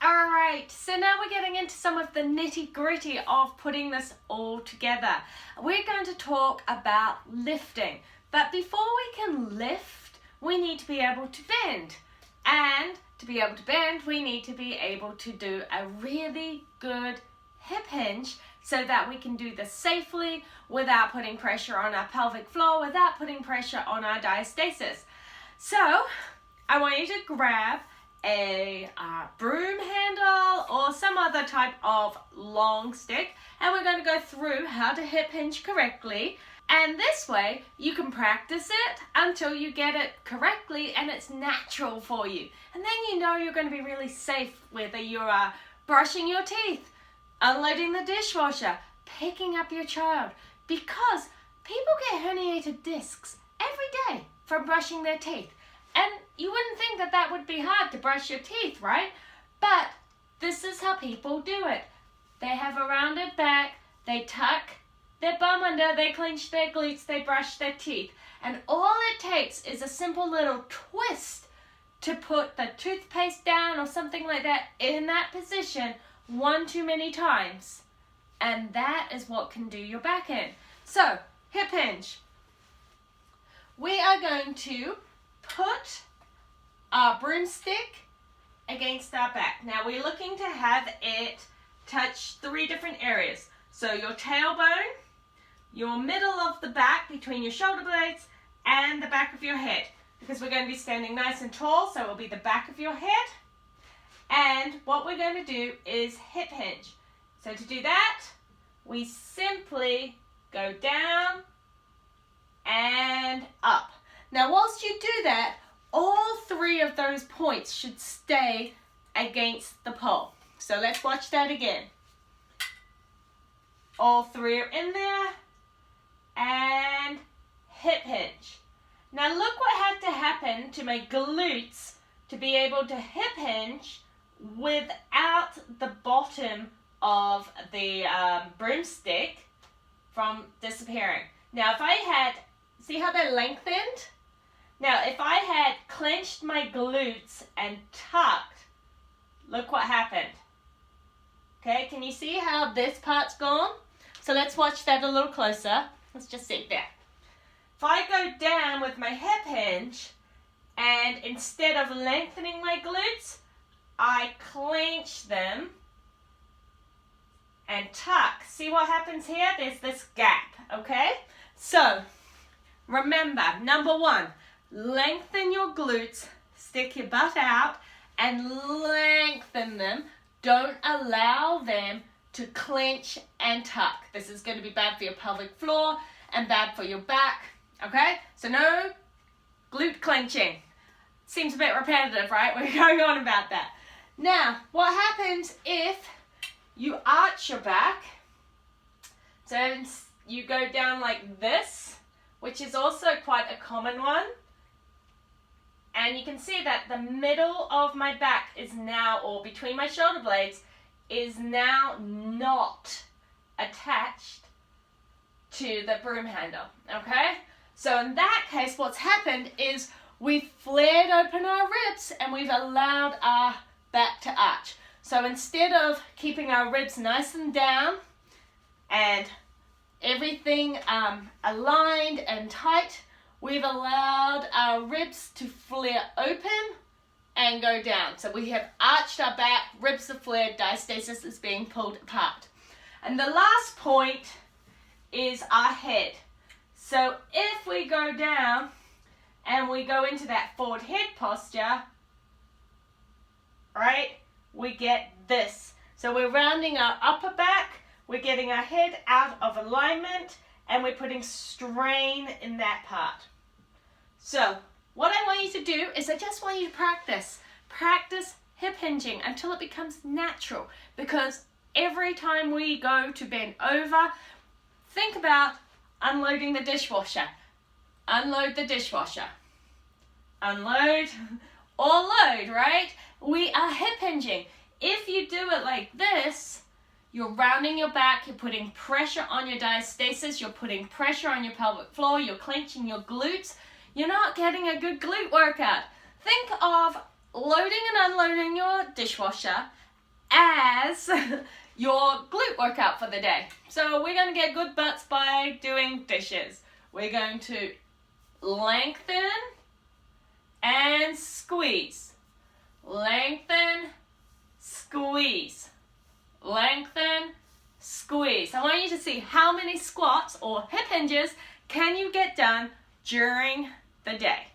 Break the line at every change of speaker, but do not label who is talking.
Alright, so now we're getting into some of the nitty-gritty of putting this all together. We're going to talk about lifting, but before we can lift, we need to be able to bend. And to be able to bend, we need to be able to do a really good hip hinge so that we can do this safely without putting pressure on our pelvic floor, without putting pressure on our diastasis. So, I want you to grab a broom handle or some other type of long stick, and we're going to go through how to hip hinge correctly, and this way you can practice it until you get it correctly and it's natural for you, and then you know you're going to be really safe whether you're brushing your teeth, unloading the dishwasher, picking up your child, because people get herniated discs every day from brushing their teeth. And you wouldn't think that that would be hard to brush your teeth, right? But this is how people do it. They have a rounded back, they tuck their bum under, they clench their glutes, they brush their teeth. And all it takes is a simple little twist to put the toothpaste down or something like that in that position one too many times. And that is what can do your back in. So, hip hinge. We are going to put our broomstick against our back. Now we're looking to have it touch 3 different areas. So your tailbone, your middle of the back between your shoulder blades, and the back of your head. Because we're going to be standing nice and tall, so it will be the back of your head. And what we're going to do is hip hinge. So to do that, we simply go down and up. Now, whilst you do that, all 3 of those points should stay against the pole. So let's watch that again. All 3 are in there, and hip hinge. Now look what had to happen to my glutes to be able to hip hinge without the bottom of the broomstick from disappearing. Now if I had, see how they're lengthened? Now, if I had clenched my glutes and tucked, look what happened. Okay, can you see how this part's gone? So let's watch that a little closer. Let's just sit there. If I go down with my hip hinge, and instead of lengthening my glutes, I clench them and tuck. See what happens here? There's this gap, okay? So, remember, number 1, lengthen your glutes, stick your butt out, and lengthen them. Don't allow them to clench and tuck. This is going to be bad for your pelvic floor and bad for your back, okay? So no glute clenching. Seems a bit repetitive, right? We're going on about that. Now, what happens if you arch your back? So you go down like this, which is also quite a common one. And you can see that the middle of my back is now, or between my shoulder blades, is now not attached to the broom handle, okay? So in that case, what's happened is we've flared open our ribs and we've allowed our back to arch. So instead of keeping our ribs nice and down and everything aligned and tight, we've allowed our ribs to flare open and go down. So we have arched our back, ribs are flared, diastasis is being pulled apart. And the last point is our head. So if we go down and we go into that forward head posture, right, we get this. So we're rounding our upper back, we're getting our head out of alignment, and we're putting strain in that part. So what I want you to do is I just want you to practice. Practice hip hinging until it becomes natural, because every time we go to bend over, think about unloading the dishwasher. Unload the dishwasher. Unload or load, right? We are hip hinging. If you do it like this, you're rounding your back, you're putting pressure on your diastasis, you're putting pressure on your pelvic floor, you're clenching your glutes. You're not getting a good glute workout. Think of loading and unloading your dishwasher as your glute workout for the day. So we're going to get good butts by doing dishes. We're going to lengthen and squeeze. Lengthen, squeeze. Lengthen, squeeze. I want you to see how many squats or hip hinges can you get done during the day.